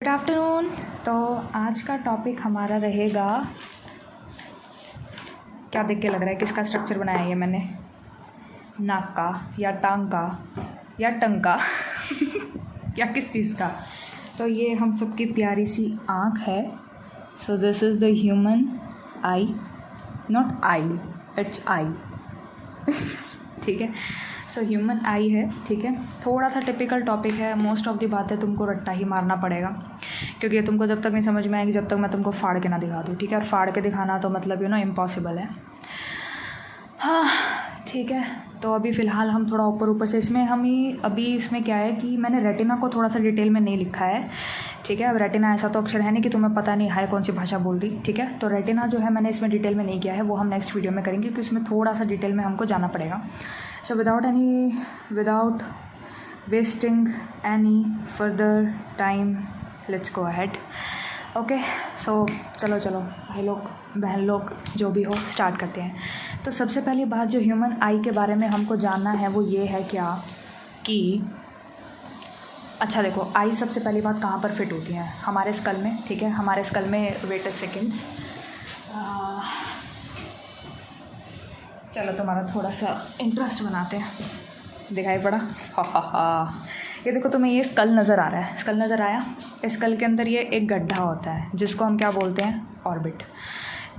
Good afternoon. तो आज का टॉपिक हमारा रहेगा, क्या देख के लग रहा है किसका स्ट्रक्चर बनाया है ये मैंने, नाक का या टांग का या टंग का या किस चीज़ का। तो ये हम सबकी प्यारी सी आँख है। So this is the human I, not I, it's I ठीक है। सो ह्यूमन आई है, ठीक है। थोड़ा सा टिपिकल टॉपिक है, मोस्ट ऑफ दी बातें तुमको रट्टा ही मारना पड़ेगा, क्योंकि ये तुमको जब तक नहीं समझ में आएगी जब तक मैं तुमको फाड़ के ना दिखा दूँ, ठीक है। और फाड़ के दिखाना तो मतलब इम्पॉसिबल है। हाँ ठीक है। तो अभी फ़िलहाल हम थोड़ा ऊपर से इसमें अभी इसमें क्या है कि मैंने रेटिना को थोड़ा सा डिटेल में नहीं लिखा है, ठीक है। अब रेटिना ऐसा तो अक्षर है नहीं कि तुम्हें पता नहीं है कौन सी भाषा बोल दी, ठीक है। तो रेटिना जो है मैंने इसमें डिटेल में नहीं किया है, वो हम नेक्स्ट वीडियो में करेंगे, क्योंकि उसमें थोड़ा सा डिटेल में हमको जाना पड़ेगा। So without wasting any further time, let's go ahead. Okay. So चलो भाई लोग बहन लोग जो भी हो, स्टार्ट करते हैं। तो सबसे पहली बात जो ह्यूमन आई के बारे में हमको जानना है वो ये है क्या कि अच्छा देखो, आई सबसे पहली बात कहाँ पर फिट होती है, हमारे स्कल में, ठीक है। हमारे स्कल में, वेट अ सेकेंड, चलो तुम्हारा थोड़ा सा इंटरेस्ट बनाते हैं। दिखाई पड़ा? हा। ये देखो तुम्हें ये स्कल नज़र आ रहा है, स्कल नज़र आया? इस स्कल के अंदर ये एक गड्ढा होता है जिसको हम क्या बोलते हैं, ऑर्बिट,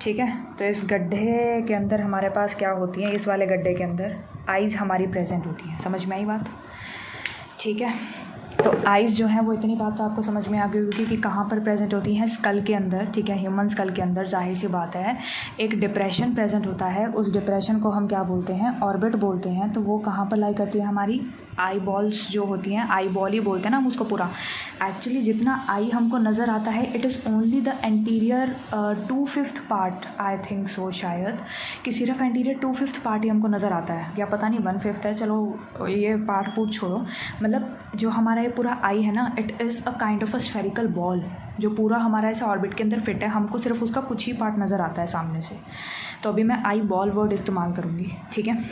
ठीक है। तो इस गड्ढे के अंदर हमारे पास क्या होती है, इस वाले गड्ढे के अंदर आइज़ हमारी प्रेजेंट होती हैं। समझ में आई बात? ठीक है। तो आइज़ जो है वो, इतनी बात तो आपको समझ में आ गई होगी कि कहाँ पर प्रेजेंट होती हैं, स्कल के अंदर, ठीक है। ह्यूमन स्कल के अंदर जाहिर सी बात है एक डिप्रेशन प्रेजेंट होता है, उस डिप्रेशन को हम क्या बोलते हैं, ऑर्बिट बोलते हैं। तो वो कहाँ पर लाई करती है, हमारी आई बॉल्स जो होती हैं, आई बॉल ही बोलते हैं ना हम उसको पूरा। एक्चुअली जितना आई हमको नज़र आता है, it is only the anterior 2/5 part, I think so, शायद कि सिर्फ एंटीरियर 2/5 पार्ट ही हमको नज़र आता है, या पता नहीं 1/5 है। चलो ये पार्ट पूछ छोड़ो, मतलब जो हमारा ये पूरा आई है ना, it is a kind of a spherical ball जो पूरा हमारा ऐसा ऑर्बिट के अंदर फिट है। हमको सिर्फ उसका कुछ ही पार्ट नज़र आता है सामने से। तो अभी मैं आई बॉल वर्ड इस्तेमाल करूँगी, ठीक है।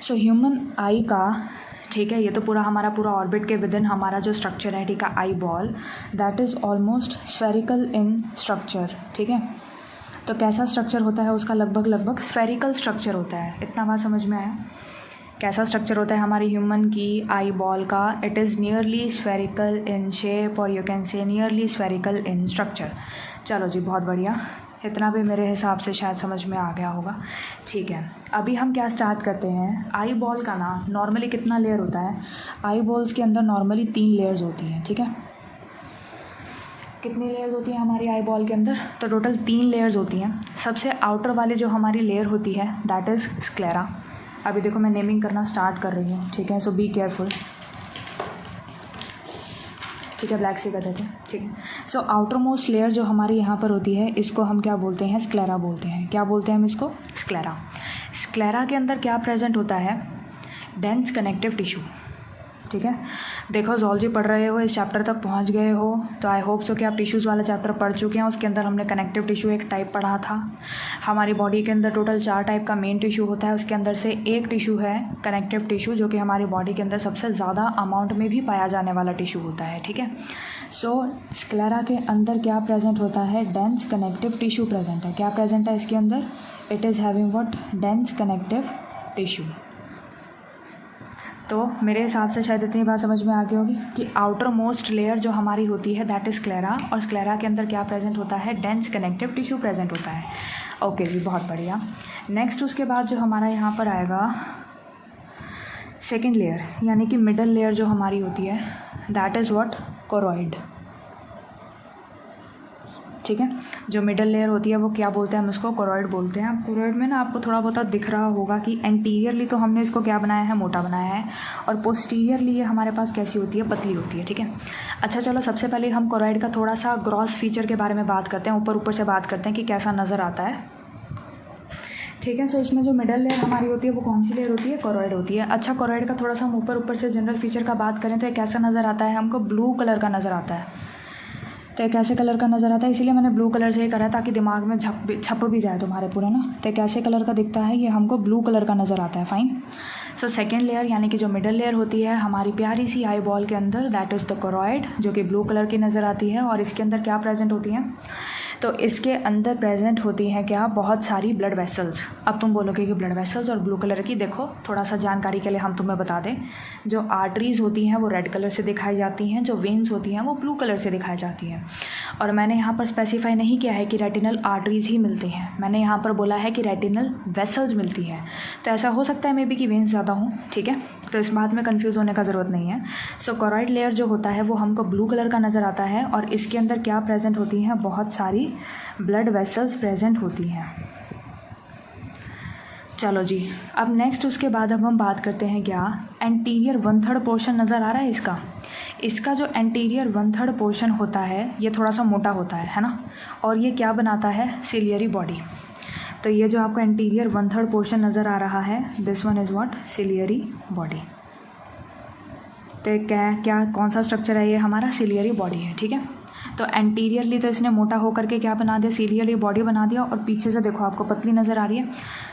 सो ह्यूमन आई का, ठीक है, ये तो पूरा हमारा पूरा ऑर्बिट के विद इन हमारा जो स्ट्रक्चर है, ठीक है, eye ball, that is almost spherical in structure, ठीक है। तो कैसा स्ट्रक्चर होता है उसका, लगभग स्फेरिकल स्ट्रक्चर होता है। इतना बात समझ में आया? कैसा स्ट्रक्चर होता है हमारी ह्यूमन की आई बॉल का? It is nearly spherical in shape, और you can say nearly spherical in structure. चलो जी, बहुत बढ़िया, इतना भी मेरे हिसाब से शायद समझ में आ गया होगा, ठीक है। अभी हम क्या स्टार्ट करते हैं, आई बॉल का ना नॉर्मली कितना लेयर होता है, आई बॉल्स के अंदर नॉर्मली 3 लेयर्स होती हैं, ठीक है। कितनी लेयर्स होती हैं हमारी आई बॉल के अंदर? तो टोटल 3 लेयर्स होती हैं। सबसे आउटर वाली जो हमारी लेयर होती है दैट इज़ स्क्लेरा। अभी देखो मैं नेमिंग करना स्टार्ट कर रही हूँ, ठीक है। सो बी केयरफुल, ठीक है। ब्लैक से कर देते हैं, ठीक है। सो आउटर मोस्ट लेयर जो हमारी यहाँ पर होती है, इसको हम क्या बोलते हैं, स्क्लेरा बोलते हैं। क्या बोलते हैं हम इसको? स्क्लेरा। स्क्लेरा के अंदर क्या प्रेजेंट होता है, डेंस कनेक्टिव टिश्यू, ठीक है। देखो ज़ूलॉजी पढ़ रहे हो, इस चैप्टर तक पहुंच गए हो, तो आई होप सो कि आप टिश्यूज़ वाला चैप्टर पढ़ चुके हैं। उसके अंदर हमने कनेक्टिव टिश्यू एक टाइप पढ़ा था। हमारी बॉडी के अंदर टोटल 4 टाइप का मेन टिश्यू होता है, उसके अंदर से एक टिश्यू है कनेक्टिव टिश्यू, जो कि हमारी बॉडी के अंदर सबसे ज़्यादा अमाउंट में भी पाया जाने वाला टिश्यू होता है, ठीक है। सो स्क्लेरा के अंदर क्या प्रेजेंट होता है, डेंस कनेक्टिव टिश्यू प्रेजेंट है। क्या प्रेजेंट है इसके अंदर? It is having what, dense connective tissue. तो मेरे हिसाब से शायद इतनी बात समझ में आ गई होगी कि आउटर मोस्ट लेयर जो हमारी होती है दैट इज़ स्क्लेरा, और स्क्लेरा के अंदर क्या प्रेजेंट होता है, डेंस कनेक्टिव टिश्यू प्रेजेंट होता है। ओके जी, बहुत बढ़िया। नेक्स्ट उसके बाद जो हमारा यहाँ पर आएगा सेकेंड लेयर, यानी कि मिडल लेयर जो हमारी होती है दैट इज़ व्हाट, कोरॉइड, ठीक है। जो मिडल लेयर होती है वो क्या बोलते हैं हम उसको, कोरॉइड बोलते हैं। अब कोरॉइड में ना आपको थोड़ा बहुत दिख रहा होगा कि एंटीरियरली तो हमने इसको क्या बनाया है, मोटा बनाया है, और पोस्टीरियरली ये हमारे पास कैसी होती है, पतली होती है, ठीक है। अच्छा चलो, सबसे पहले हम कोरॉइड का थोड़ा सा ग्रॉस फीचर के बारे में बात करते हैं, ऊपर से बात करते हैं कि कैसा नज़र आता है, ठीक है। सो इसमें जो मिडल लेयर हमारी होती है वो कौन सी लेयर होती है, कोरॉइड होती है। अच्छा, कोरॉइड का थोड़ा सा हम ऊपर से जनरल फीचर का बात करें तो ये कैसा नज़र आता है हमको, ब्लू कलर का नज़र आता है, तो एक ऐसे कलर का नज़र आता है, इसीलिए मैंने ब्लू कलर से ही करा ताकि दिमाग में छप भी जाए तुम्हारे पूरा ना। तो एक ऐसे कलर का दिखता है, ये हमको ब्लू कलर का नज़र आता है। फाइन। सो सेकेंड लेयर यानी कि जो मिडल लेयर होती है हमारी प्यारी सी आई बॉल के अंदर, दैट इज़ द कोरॉइड, जो कि ब्लू कलर की नज़र आती है। और इसके अंदर क्या प्रेजेंट होती हैं, तो इसके अंदर प्रेजेंट होती हैं क्या, बहुत सारी ब्लड वेसल्स। अब तुम बोलोगे कि ब्लड वेसल्स और ब्लू कलर की, देखो थोड़ा सा जानकारी के लिए हम तुम्हें बता दें, जो आर्टरीज़ होती हैं वो रेड कलर से दिखाई जाती हैं, जो वेन्स होती हैं वो ब्लू कलर से दिखाई जाती हैं। और मैंने यहाँ पर स्पेसिफाई नहीं किया है कि रेटिनल आर्टरीज़ ही मिलती हैं, मैंने यहाँ पर बोला है कि रेटिनल वेसल्स मिलती हैं। तो ऐसा हो सकता है मे बी कि वेन्स ज़्यादा हों, ठीक है, तो इस बात में कन्फ्यूज़ होने का ज़रूरत नहीं है। सो कोरॉइड लेयर जो होता है वो हमको ब्लू कलर का नज़र आता है और इसके अंदर क्या प्रेजेंट होती हैं, बहुत सारी ब्लड वेसल्स प्रेजेंट होती हैं। चलो जी, अब नेक्स्ट उसके बाद अब हम बात करते हैं क्या, एंटीरियर 1/3 पोर्शन नज़र आ रहा है इसका जो एंटीरियर 1/3 पोर्शन होता है ये थोड़ा सा मोटा होता है ना, और ये क्या बनाता है, सिलियरी बॉडी। तो ये जो आपको एंटीरियर 1/3 पोर्शन नज़र आ रहा है, this one is what, ciliary body. तो क्या कौन सा स्ट्रक्चर है, ये हमारा सिलियरी बॉडी है, ठीक है। तो एंटीरियरली तो इसने मोटा होकर के क्या बना दिया, सिलियरी बॉडी बना दिया, और पीछे से देखो आपको पतली नज़र आ रही है।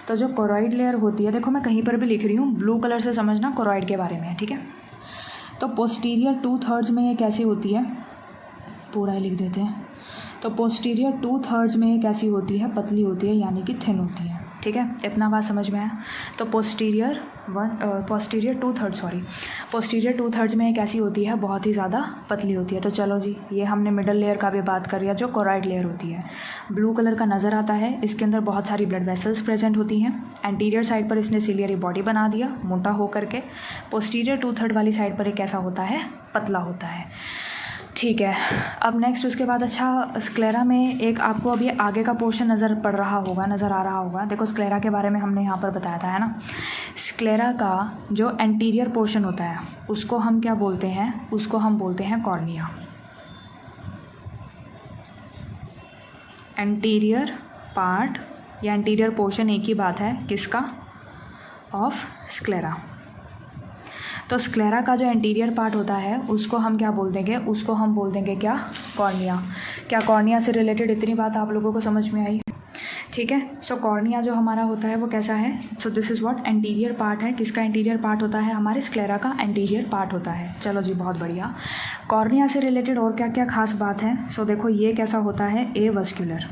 तो जो कोरॉइड लेयर होती है, देखो मैं कहीं पर भी लिख रही हूँ, ब्लू कलर से समझना कोरॉइड के बारे में, ठीक है। तो पोस्टीरियर 2/3 में ये कैसी होती है, पूरा ही लिख देते हैं। तो पोस्टीरियर 2/3 में ये कैसी होती है, पतली होती है, यानी कि थिन होती है, ठीक है। इतना बात समझ में आया। तो पोस्टीरियर 2/3 में एक ऐसी होती है, बहुत ही ज़्यादा पतली होती है। तो चलो जी, ये हमने मिडल लेयर का भी बात कर लिया, जो कोरॉइड लेयर होती है, ब्लू कलर का नज़र आता है, इसके अंदर बहुत सारी ब्लड वेसल्स प्रेजेंट होती हैं। एंटीरियर साइड पर इसने सिलियरी बॉडी बना दिया मोटा होकर के, पोस्टीरियर 2/3 वाली साइड पर एक कैसा होता है, पतला होता है, ठीक है। अब नेक्स्ट उसके बाद, अच्छा स्क्लेरा में एक आपको अभी आगे का पोर्शन नज़र आ रहा होगा। देखो स्क्लेरा के बारे में हमने यहाँ पर बताया था, है ना। स्क्लेरा का जो एंटीरियर पोर्शन होता है उसको हम क्या बोलते हैं, उसको हम बोलते हैं कॉर्निया। एंटीरियर पार्ट या एंटीरियर पोर्शन एक ही बात है, किसका, ऑफ स्क्लेरा। तो स्क्लेरा का जो एंटीरियर पार्ट होता है उसको हम क्या बोल देंगे, उसको हम बोल देंगे क्या, कॉर्निया। क्या कॉर्निया से रिलेटेड इतनी बात आप लोगों को समझ में आई, ठीक है। सो कॉर्निया जो हमारा होता है वो कैसा है, so this is what, anterior part है। किसका एंटीरियर पार्ट होता है, हमारे स्क्लेरा का एंटीरियर पार्ट होता है। चलो जी, बहुत बढ़िया। कॉर्निया से रिलेटेड और क्या क्या खास बात है, सो देखो ये कैसा होता है, ए वस्कुलर।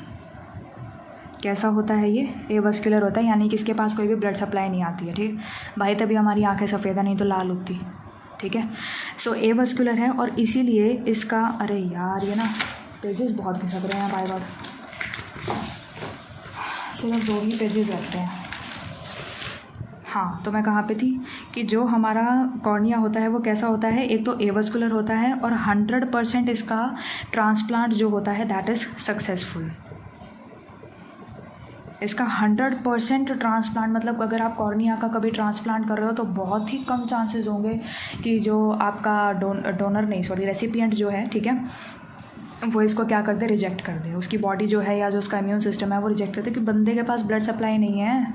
कैसा होता है ये, ए वस्कुलर होता है, यानी कि इसके पास कोई भी ब्लड सप्लाई नहीं आती है, ठीक भाई, तभी हमारी आंखें सफ़ेद है, नहीं तो लाल होती, ठीक है। सो ए वस्कुलर है और इसीलिए इसका, अरे यार ये ना पेजेस बहुत खिसक रहे हैं बाय गॉड, सिर्फ 2 ही पेजेस रखते हैं। हाँ, तो मैं कहाँ पे थी कि जो हमारा कॉर्निया होता है वो कैसा होता है, एक तो ए वस्कुलर होता है और 100% इसका ट्रांसप्लांट जो होता है दैट इज़ सक्सेसफुल। इसका 100% ट्रांसप्लांट, मतलब अगर आप कॉर्निया का कभी ट्रांसप्लांट कर रहे हो तो बहुत ही कम चांसेस होंगे कि जो आपका रेसिपिएंट जो है, ठीक है, वो इसको क्या कर दे, रिजेक्ट कर दे। उसकी बॉडी जो है या जो उसका इम्यून सिस्टम है वो रिजेक्ट करते, कि बंदे के पास ब्लड सप्लाई नहीं है।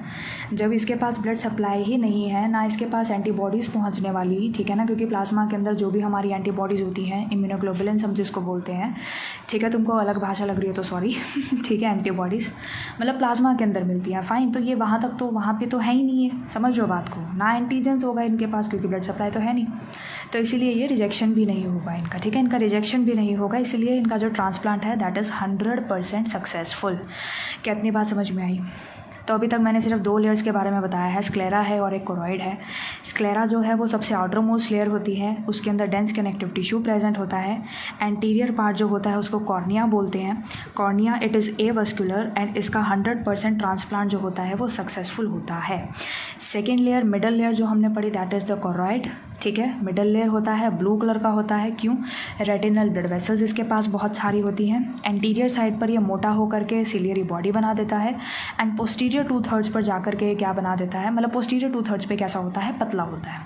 जब इसके पास ब्लड सप्लाई ही नहीं है, ना इसके पास एंटीबॉडीज़ पहुंचने वाली, ठीक है ना, क्योंकि प्लाज्मा के अंदर जो भी हमारी एंटीबॉडीज़ होती हैं, इम्यूनोग्लोबुलिन्स हम जिसको बोलते हैं, ठीक है, तुमको अलग भाषा लग रही है तो सॉरी, ठीक है, एंटीबॉडीज़ मतलब प्लाज्मा के अंदर मिलती हैं, फाइन। तो ये वहाँ तक तो वहाँ पर तो है ही नहीं है, समझ लो बात को, ना एंटीजेंस होगा इनके पास क्योंकि ब्लड सप्लाई तो है नहीं, तो इसीलिए ये रिजेक्शन भी नहीं होगा इनका, ठीक है, इनका रिजेक्शन भी नहीं होगा, इसलिए इनका जो ट्रांसप्लांट है दैट इज़ 100% सक्सेसफुल। क्या इतनी बात समझ में आई? तो अभी तक मैंने सिर्फ 2 लेयर्स के बारे में बताया है, स्क्लेरा है और एक कोरॉइड है। स्क्लेरा जो है वो सबसे आउटर मोस्ट लेयर होती है, उसके अंदर डेंस कनेक्टिव टिश्यू प्रेजेंट होता है। एंटीरियर पार्ट जो होता है उसको कॉर्निया बोलते हैं। Cornea it is a vascular and इसका 100% ट्रांसप्लांट जो होता है वो सक्सेसफुल होता है। सेकेंड लेयर, मिडल लेयर जो हमने पढ़ी दैट इज़ द कोरॉइड, ठीक है। मिडल लेयर होता है, ब्लू कलर का होता है, क्यों, रेटिनल ब्लड वेसल्स इसके पास बहुत सारी होती हैं। एंटीरियर साइड पर ये मोटा होकर के सिलियरी बॉडी बना देता है एंड पोस्टीरियर 2/3 पर जाकर के क्या बना देता है, मतलब पोस्टीरियर 2/3 पे कैसा होता है, पतला होता है।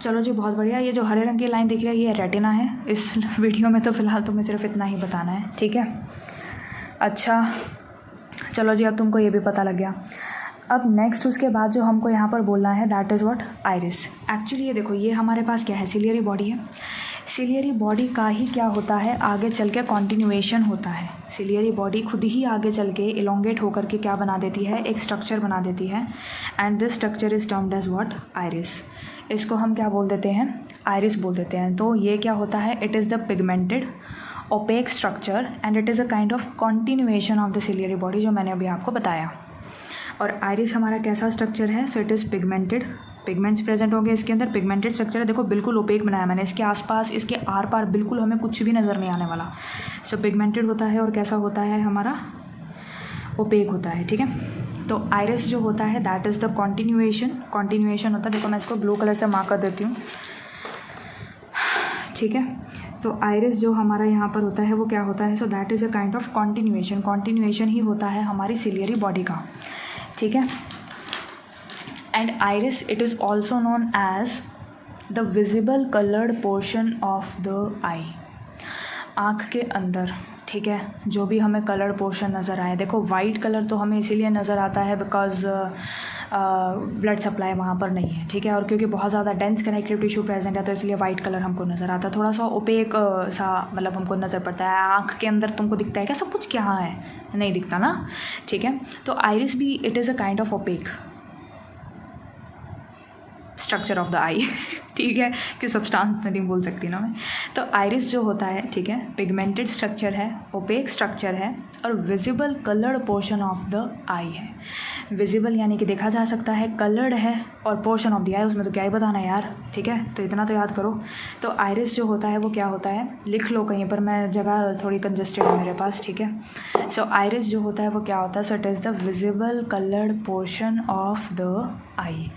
चलो जी, बहुत बढ़िया। ये जो हरे रंग की लाइन दिख रही है ये रेटिना है। इस वीडियो में तो फ़िलहाल तुम्हें सिर्फ इतना ही बताना है, ठीक है। अच्छा चलो जी, अब तुमको ये भी पता लग गया। अब नेक्स्ट उसके बाद जो हमको यहाँ पर बोलना है that is what, iris. Actually ये देखो, ये हमारे पास क्या है, सिलियरी बॉडी है। सिलियरी बॉडी का ही क्या होता है, आगे चल के कॉन्टिन्यूएशन होता है। सिलियरी बॉडी खुद ही आगे चल के इलोंगेट होकर के क्या बना देती है, एक स्ट्रक्चर बना देती है, and this structure is termed as what, iris. इसको हम क्या बोल देते हैं, आइरिस बोल देते हैं। तो ये क्या होता है, it is the pigmented opaque structure and it is a kind of continuation of the ciliary body, जो मैंने अभी आपको बताया। और आइरिस हमारा कैसा स्ट्रक्चर है, सो it is pigmented, pigments present होंगे इसके अंदर, पिगमेंटेड स्ट्रक्चर है। देखो बिल्कुल ओपेक बनाया मैंने, इसके आसपास इसके आर पार बिल्कुल हमें कुछ भी नज़र नहीं आने वाला। सो पिगमेंटेड होता है और कैसा होता है हमारा, ओपेक होता है, ठीक है। तो आइरिस जो होता है दैट इज़ द कॉन्टिन्यूएशन होता है। देखो मैं इसको ब्लू कलर से मार्क कर देती हूँ, ठीक है। तो आइरिस जो हमारा यहाँ पर होता है वो क्या होता है, so that is a kind of continuation ही होता है हमारी सिलियरी बॉडी का, ठीक है। And iris it is also known as the visible coloured portion of the eye, आँख के अंदर, ठीक है, जो भी हमें कलर्ड पोर्शन नज़र आए। देखो वाइट कलर तो हमें इसीलिए नज़र आता है बिकॉज ब्लड सप्लाई वहाँ पर नहीं है, ठीक है, और क्योंकि बहुत ज़्यादा डेंस कनेक्टिव टिश्यू प्रेजेंट है तो इसलिए वाइट कलर हमको नज़र आता है, थोड़ा सा ओपेक सा मतलब हमको नज़र पड़ता है। आँख के अंदर तुमको दिखता है क्या सब कुछ, क्या है, नहीं दिखता ना, ठीक है। तो आइरिस भी it is a kind of opaque structure of the eye, ठीक है, कि सब्सटेंस नहीं बोल सकती ना मैं। तो आइरिस जो होता है, ठीक है, पिगमेंटेड स्ट्रक्चर है, ओपेक स्ट्रक्चर है और visible coloured portion of the eye है। विजिबल यानी कि देखा जा सकता है, कलर्ड है और पोर्शन ऑफ द आई, उसमें तो क्या ही बताना है यार, ठीक है, तो इतना तो याद करो। तो आइरिस जो होता है वो क्या होता है, लिख लो कहीं पर, मैं जगह थोड़ी कंजेस्टेड है मेरे पास, ठीक है। सो आइरिस जो होता है वो क्या होता है, सो it is the visible coloured portion of the I.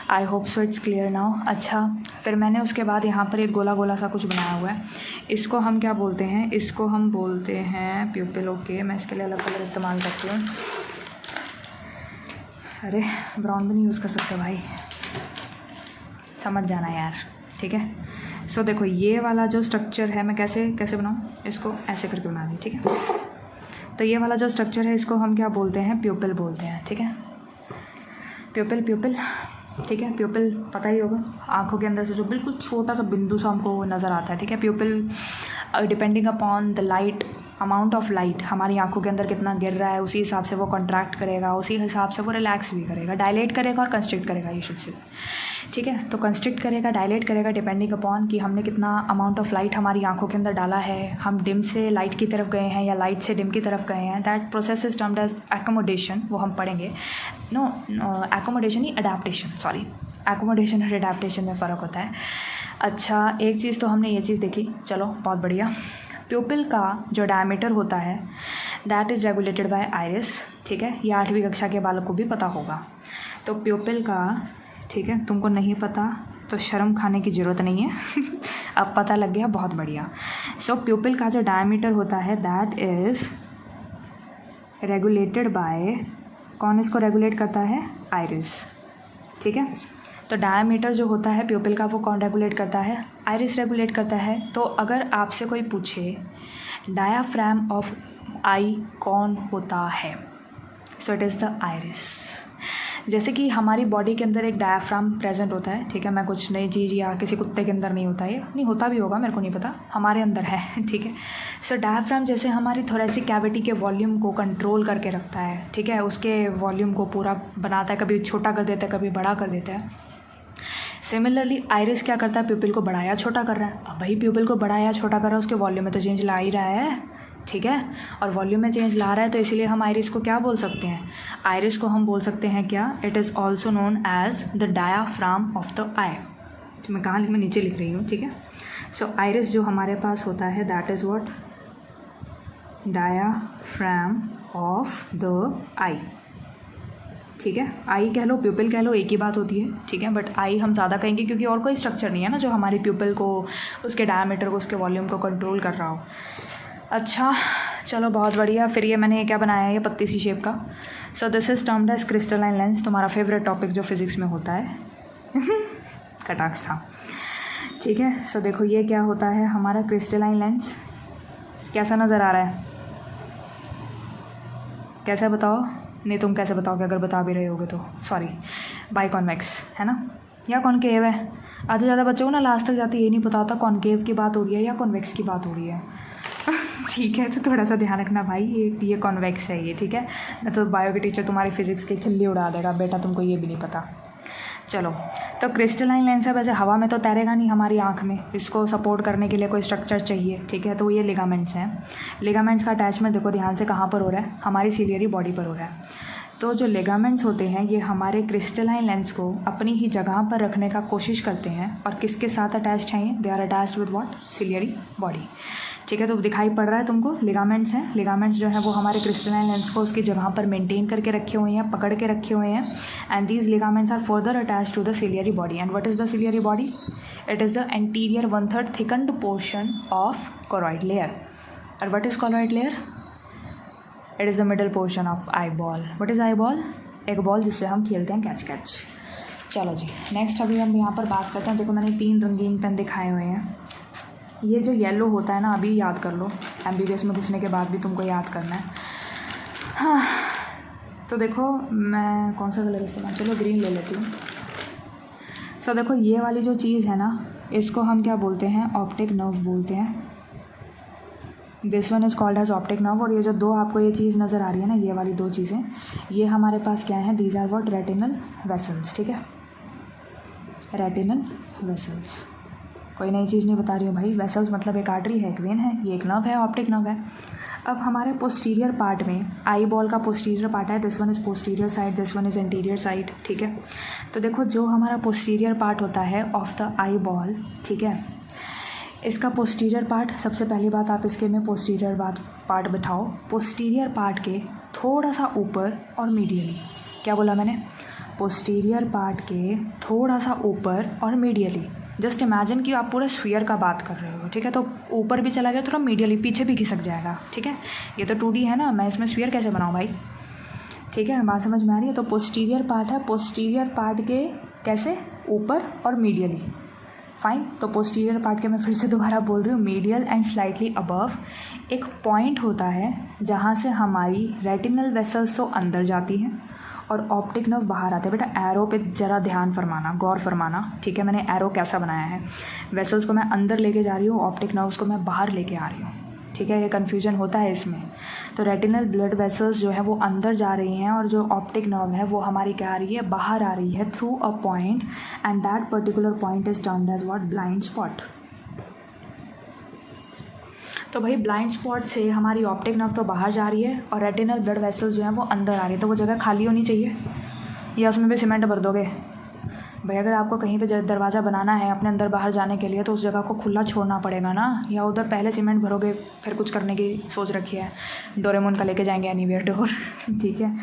I hope so it's clear now. अच्छा, फिर मैंने उसके बाद यहाँ पर एक गोला गोला सा कुछ बनाया हुआ है, इसको हम क्या बोलते हैं, इसको हम बोलते हैं प्यूपिल। ओके, मैं इसके लिए अलग कलर इस्तेमाल करती हूँ। अरे ब्राउन भी नहीं यूज़ कर सकते भाई, समझ जाना यार, ठीक है। सो देखो ये वाला जो स्ट्रक्चर है, मैं कैसे कैसे बनाऊँ, इसको ऐसे करके बना दी, ठीक है। तो ये वाला जो स्ट्रक्चर है इसको हम क्या बोलते हैं, प्यूपिल बोलते हैं, ठीक है। प्यूपिल, ठीक है, प्यूपिल पता ही होगा, आंखों के अंदर से जो बिल्कुल छोटा सा बिंदु सा हमको नज़र आता है, ठीक है। प्यूपिल depending upon the light, amount of light हमारी आंखों के अंदर कितना गिर रहा है उसी हिसाब से वो कॉन्ट्रैक्ट करेगा, उसी हिसाब से वो रिलैक्स भी करेगा, डायलेट करेगा और कंस्ट्रिक्ट करेगा, ये शुड से, ठीक है। तो कंस्ट्रिक्ट करेगा, डायलेट करेगा डिपेंडिंग अपॉन कि हमने कितना अमाउंट ऑफ लाइट हमारी आंखों के अंदर डाला है, हम डिम से लाइट की तरफ गए हैं या लाइट से डिम की तरफ गए हैं। That process is termed as accommodation, वो हम पढ़ेंगे। नो एकोमोडेशन ही अडेप्टेशन, सॉरी, एकोमोडेशन और अडेप्टेशन में फ़र्क होता है। अच्छा, एक चीज़ तो हमने ये चीज़ देखी, चलो बहुत बढ़िया। प्यूपिल का जो डायमीटर होता है that is regulated by iris, ठीक है, ये 8वीं कक्षा के बालक को भी पता होगा। तो प्यूपिल का, ठीक है, तुमको नहीं पता तो शर्म खाने की ज़रूरत नहीं है अब पता लग गया, बहुत बढ़िया। सो प्यूपिल का जो डायमीटर होता है दैट इज़ रेगुलेटेड बाय, कौन इसको रेगुलेट करता है, आइरिस, ठीक है। तो डायमीटर जो होता है प्यूपिल का वो कौन रेगुलेट करता है, आइरिस रेगुलेट करता है। तो अगर आपसे कोई पूछे डायाफ्राम ऑफ आई कौन होता है, सो इट इज़ द आइरिस। जैसे कि हमारी बॉडी के अंदर एक डायाफ्राम प्रेजेंट होता है, ठीक है, मैं कुछ नई चीज़ या किसी कुत्ते के अंदर नहीं होता, ये नहीं होता भी होगा, मेरे को नहीं पता, हमारे अंदर है, ठीक है। सो डायाफ्राम जैसे हमारी थोरेसिक कैविटी के वॉल्यूम को कंट्रोल करके रखता है, ठीक है, उसके वॉल्यूम को पूरा बनाता है, कभी छोटा कर देता है कभी बड़ा कर देता है। सिमिलरली आइरिस क्या करता है, प्यूपिल को बढ़ाया छोटा कर रहा है। अब भाई प्यूपिल को बढ़ाया छोटा कर रहा है, उसके वॉल्यूम में तो चेंज ला ही रहा है, ठीक है, और वॉल्यूम में चेंज ला रहा है, तो इसीलिए हम आइरिस को क्या बोल सकते हैं, आइरिस को हम बोल सकते हैं क्या, it is also known as the diaphragm of the eye. तो मैं कहाँ, मैं नीचे लिख रही हूँ, ठीक है। सो आइरिस जो हमारे पास होता है that is what, diaphragm of the eye, ठीक है। आई कह लो प्यूपिल कह लो, एक ही बात होती है, ठीक है, बट आई हम ज़्यादा कहेंगे क्योंकि और कोई स्ट्रक्चर नहीं है ना जो हमारी प्यूपिल को, उसके डायमीटर को, उसके वॉल्यूम को कंट्रोल कर रहा हो। अच्छा चलो बहुत बढ़िया। फिर ये मैंने क्या बनाया है, ये पत्ती सी शेप का। So this is termed as crystalline lens, तुम्हारा फेवरेट टॉपिक जो फिज़िक्स में होता है कटाक्ष था, ठीक है। सो देखो ये क्या होता है हमारा क्रिस्टलाइन लेंस, कैसा नज़र आ रहा है, कैसे बताओ, नहीं तुम कैसे बताओगे, अगर बता भी रहे होगे तो, सॉरी, बाइकॉन्वेक्स है ना, या कॉनकेव है। आधे ज़्यादा बच्चों को ना लास्ट तक जाते ये नहीं पता होता कॉनकेव की बात हो रही है या कॉन्वेक्स की बात हो रही है। ठीक है, तो थोड़ा सा ध्यान रखना भाई, ये कॉन्वेक्स है ये, ठीक है। न तो बायो के टीचर तुम्हारी फिजिक्स की खिल्ली उड़ा देगा, बेटा तुमको ये भी नहीं पता। चलो, तो क्रिस्टलाइन लेंस है, वैसे हवा में तो तैरेगा नहीं हमारी आँख में, इसको सपोर्ट करने के लिए कोई स्ट्रक्चर चाहिए, ठीक है। तो ये लिगामेंट्स हैं। लिगामेंट्स का अटैचमेंट देखो ध्यान से कहाँ पर हो रहा है, हमारी सिलियरी बॉडी पर हो रहा है। तो जो लिगामेंट्स होते हैं ये हमारे क्रिस्टलाइन लेंस को अपनी ही जगह पर रखने का कोशिश करते हैं। और किसके साथ अटैच्ड हैं ये? They are attached with what? Ciliary body, ठीक है। तो दिखाई पड़ रहा है तुमको, लिगामेंट्स हैं। लिगामेंट्स जो है वो हमारे क्रिस्टलाइन लेंस को उसकी जगह पर मेंटेन करके रखे हुए हैं, पकड़ के रखे हुए हैं। And these ligaments are further attached to the ciliary body. And what is the ciliary body? It is the anterior 1/3 thickened portion of choroid layer. और what is choroid layer? It is the middle portion of eye ball. What is eye ball? एक ball जिससे हम खेलते हैं catch catch. चलो जी, next अभी हम यहाँ पर बात करते हैं। देखो मैंने 3 रंगीन पेन दिखाए हुए हैं। ये जो येलो होता है ना, अभी याद कर लो, MBBS में घुसने के बाद भी तुमको याद करना है। हाँ, तो देखो मैं कौन सा कलर इस्तेमाल, चलो ग्रीन ले लेती हूँ। सो देखो ये वाली जो चीज़ है ना, इसको हम क्या बोलते हैं? ऑप्टिक नर्व बोलते हैं। This one is called as optic nerve. और ये जो दो आपको ये चीज़ नज़र आ रही है ना, ये वाली 2 चीज़ें, ये हमारे पास क्या है? These are what? Retinal vessels, ठीक है। रेटिनल वेसल्स, कोई नई चीज़ नहीं बता रही हूँ भाई। वेसल्स मतलब एक आर्टरी है, एक वेन है, ये एक नर्व है, ऑप्टिक नर्व है। अब हमारे पोस्टीरियर पार्ट में, आई बॉल का पोस्टीरियर पार्ट है, this one is posterior side, this one is interior side, ठीक है। तो देखो जो हमारा पोस्टीरियर पार्ट होता है ऑफ द आई बॉल, ठीक है, इसका पोस्टीरियर पार्ट, सबसे पहली बात आप इसके में पोस्टीरियर पार्ट बिठाओ। पोस्टीरियर पार्ट के थोड़ा सा ऊपर और मीडियली, क्या बोला मैंने? पोस्टीरियर पार्ट के थोड़ा सा ऊपर और मीडियली। जस्ट इमेजिन कि आप पूरे स्फीयर का बात कर रहे हो, ठीक है। तो ऊपर भी चला गया, थोड़ा मीडियली पीछे भी खिसक जाएगा, ठीक है। ये तो 2D है ना, मैं इसमें स्फीयर कैसे बनाऊँ भाई, ठीक है। बात समझ में आ रही है? तो पोस्टीरियर पार्ट है, पोस्टीरियर पार्ट के कैसे? ऊपर और मीडियली, फाइन। तो पोस्टीरियर पार्ट के मैं फिर से दोबारा बोल रही हूँ, मीडियल एंड स्लाइटली अबव एक पॉइंट होता है जहाँ से हमारी रेटिनल वेसल्स तो अंदर जाती हैं और ऑप्टिक नर्व बाहर आते हैं। बेटा एरो पे ज़रा ध्यान फरमाना, गौर फरमाना, ठीक है। मैंने एरो कैसा बनाया है, वेसल्स को मैं अंदर लेके जा रही हूँ, ऑप्टिक नर्व्स को मैं बाहर लेके आ रही हूँ, ठीक है। ये कन्फ्यूजन होता है इसमें। तो रेटिनल ब्लड वेसल्स जो है वो अंदर जा रही हैं और जो ऑप्टिक नर्व है वो हमारी क्या आ रही है? बाहर आ रही है through a point. And that particular point is termed as what? Blind spot. तो भाई ब्लाइंड स्पॉट से हमारी ऑप्टिक नर्व तो बाहर जा रही है और रेटिनल ब्लड वेसल्स जो हैं वो अंदर आ रही है। तो वो जगह खाली होनी चाहिए या उसमें भी सीमेंट भर दोगे? भाई अगर आपको कहीं पे दरवाज़ा बनाना है अपने अंदर बाहर जाने के लिए तो उस जगह को खुला छोड़ना पड़ेगा ना, या उधर पहले सीमेंट भरोगे फिर कुछ करने की सोच रखी है, डोरेमोन का लेके जाएंगे एनीवेयर डोर, ठीक है।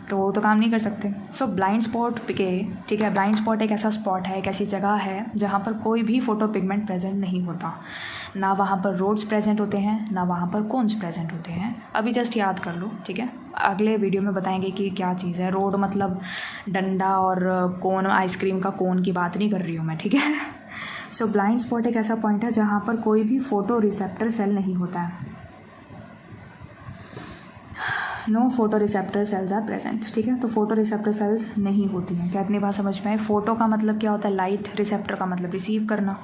तो वो तो काम नहीं कर सकते। सो ब्लाइंड स्पॉट के, ठीक है, ब्लाइंड स्पॉट एक ऐसा स्पॉट है, एक ऐसी जगह है जहाँ पर कोई भी फोटो पिगमेंट प्रेजेंट नहीं होता। ना वहाँ पर रोड्स प्रेजेंट होते हैं, ना वहाँ पर कोन्स प्रेजेंट होते हैं। अभी जस्ट याद कर लो, ठीक है। अगले वीडियो में बताएंगे कि क्या चीज़ है रोड, मतलब डंडा, और कोन, आइसक्रीम का कोन की बात नहीं कर रही हूँ मैं, ठीक है। सो ब्लाइंड स्पॉट एक ऐसा पॉइंट है जहाँ पर कोई भी फोटो रिसेप्टर सेल नहीं होता है। No photo receptor cells are present, ठीक है। तो फोटो रिसेप्टर सेल्स नहीं होती हैं। क्या इतनी बात समझ में आई? फोटो का मतलब क्या होता है? लाइट, रिसेप्टर का मतलब रिसीव करना,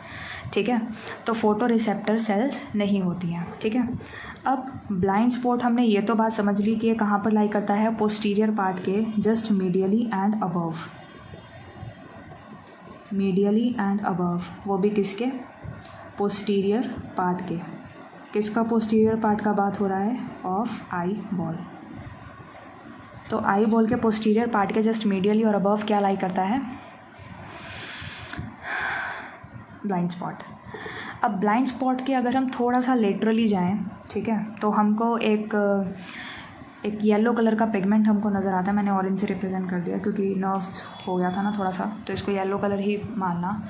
ठीक है। तो फोटो रिसेप्टर सेल्स नहीं होती हैं, ठीक है। अब ब्लाइंड स्पॉट हमने ये तो बात समझ ली कि ये कहाँ पर लाई करता है? पोस्टीरियर पार्ट के just medially and above, medially and above, वो भी किसके? पोस्टीरियर पार्ट के। किसका पोस्टीरियर पार्ट का बात हो रहा है? Of eye ball. तो आई बॉल के पोस्टीरियर पार्ट के जस्ट मीडियली और अबव क्या लाई करता है? Blind spot. अब ब्लाइंड स्पॉट के अगर हम थोड़ा सा लेटरली जाएं, ठीक है, तो हमको एक येलो कलर का पिगमेंट हमको नज़र आता है। मैंने ऑरेंज से रिप्रेजेंट कर दिया क्योंकि नर्व्स हो गया था ना थोड़ा सा, तो इसको येलो कलर ही मानना,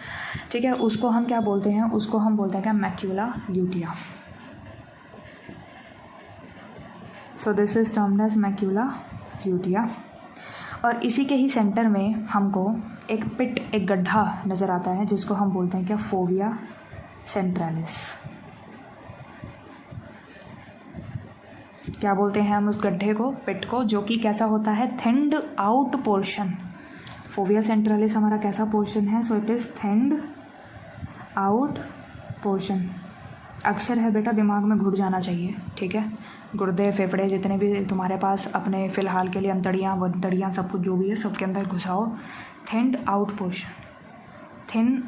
ठीक है। उसको हम क्या बोलते हैं? उसको हम बोलते हैं क्या? Macula lutea. So this is termed as macula lutea. और इसी के ही सेंटर में हमको एक पिट, एक गड्ढा नज़र आता है जिसको हम बोलते हैं क्या? फोविया सेंट्रालिस। क्या बोलते हैं हम उस गड्ढे को? पिट को, जो कि कैसा होता है? Thinned out portion fovea centralis हमारा कैसा पोर्शन है? सो it is thinned out portion. अक्षर है बेटा, दिमाग में घुट जाना चाहिए, ठीक है। गुर्दे, फेफड़े, जितने भी तुम्हारे पास अपने फ़िलहाल के लिए अंतड़ियाँ वंतड़ियाँ सब कुछ जो भी है सबके अंदर घुसाओ। Thinned out portion, thin.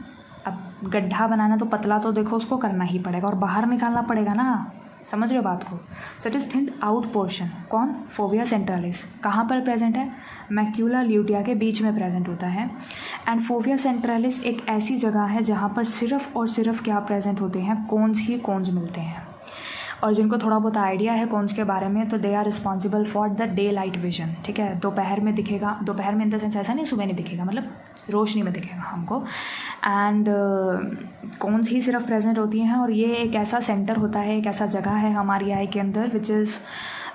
अब गड्ढा बनाना तो पतला तो देखो उसको करना ही पड़ेगा और बाहर निकालना पड़ेगा ना, समझ रहे हो बात को। So it is thinned out portion. कौन? Fovea centralis. कहाँ पर प्रेजेंट है? मैक्यूला ल्यूटिया के बीच में प्रेजेंट होता है। एंड फोविया सेंट्रलिस एक ऐसी जगह है जहाँ पर सिर्फ और सिर्फ क्या प्रेजेंट होते हैं? कोन्स ही कोन्स मिलते हैं। और जिनको थोड़ा बहुत आइडिया है कोन्स के बारे में तो they are responsible for the daylight vision, ठीक है। दोपहर में दिखेगा, दोपहर में इन द सेंस ऐसा नहीं सुबह नहीं दिखेगा, मतलब रोशनी में दिखेगा हमको। एंड कोन्स ही सिर्फ प्रेजेंट होती हैं और ये एक ऐसा सेंटर होता है, एक ऐसा जगह है हमारी आई के अंदर विच इज़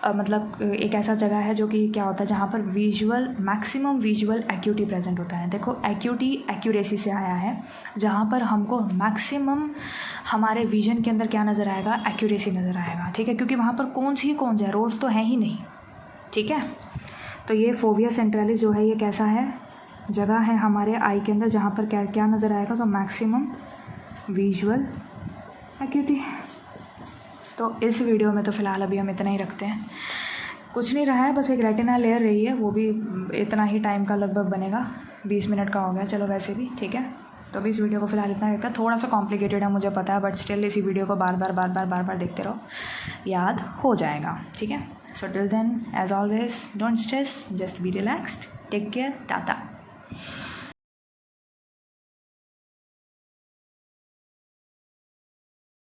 मतलब एक ऐसा जगह है जो कि क्या होता है जहाँ पर visual maximum visual acuity present होता है। देखो एक्यूटी एक्यूरेसी से आया है, जहाँ पर हमको मैक्सिमम हमारे विजन के अंदर क्या नज़र आएगा? एक्यूरेसी नज़र आएगा, ठीक है, क्योंकि वहाँ पर कौन ही कौन है, रोड्स तो हैं ही नहीं, ठीक है। तो ये फोविया सेंट्रलिस जो है ये कैसा है? जगह है हमारे आई के अंदर जहाँ पर क्या क्या नज़र आएगा? तो मैक्सिमम विजुअल एक्यूटी। तो इस वीडियो में तो फ़िलहाल अभी हम इतना ही रखते हैं, कुछ नहीं रहा है, बस एक रेटिना लेयर रही है, वो भी इतना ही टाइम का लगभग बनेगा, 20 मिनट का हो गया, चलो वैसे भी ठीक है। तो अभी इस वीडियो को फ़िलहाल इतना रखता है, थोड़ा सा कॉम्प्लिकेटेड है मुझे पता है, बट स्टिल इसी वीडियो को बार बार देखते रहो, याद हो जाएगा, ठीक है। So till then as always don't stress, just be relaxed, take care, Tata.